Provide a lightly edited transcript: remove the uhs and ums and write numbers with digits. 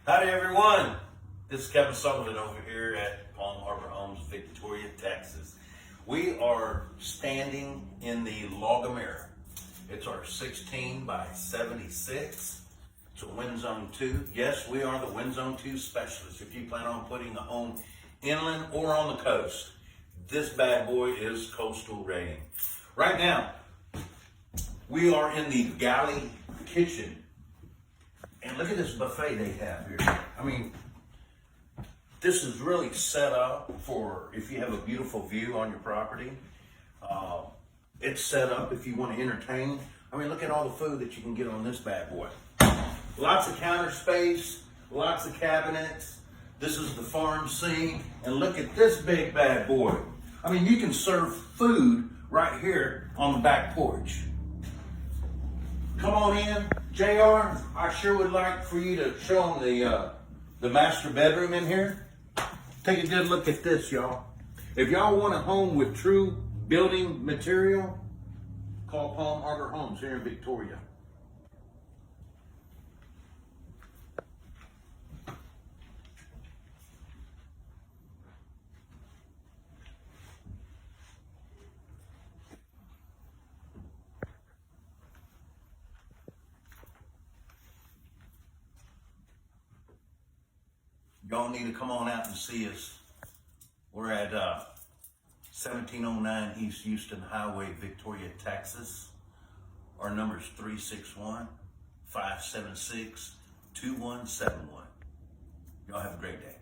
Howdy everyone, this is Kevin Sullivan over here at Palm Harbor Homes, Victoria, Texas. We are standing in the Lago Mira. It's our 16 by 76. It's a wind zone 2. Yes, we are the wind zone 2 specialists. If you plan on putting a home inland or on the coast, this bad boy is coastal rating. Right now, we are in the galley kitchen. And look at this buffet they have here. I mean, this is really set up for if you have a beautiful view on your property. It's set up if you want to entertain. I mean, look at all the food that you can get on this bad boy. Lots of counter space, lots of cabinets. This is the farm sink. And look at this big bad boy. I mean, you can serve food right here on the back porch. Come on in, JR. I sure would like for you to show them the master bedroom in here. Take a good look at this, y'all. If y'all want a home with true building material, call Palm Harbor Homes here in Victoria. Y'all need to come on out and see us. We're at 1709 East Houston Highway, Victoria, Texas. Our number is 361-576-2171. Y'all have a great day.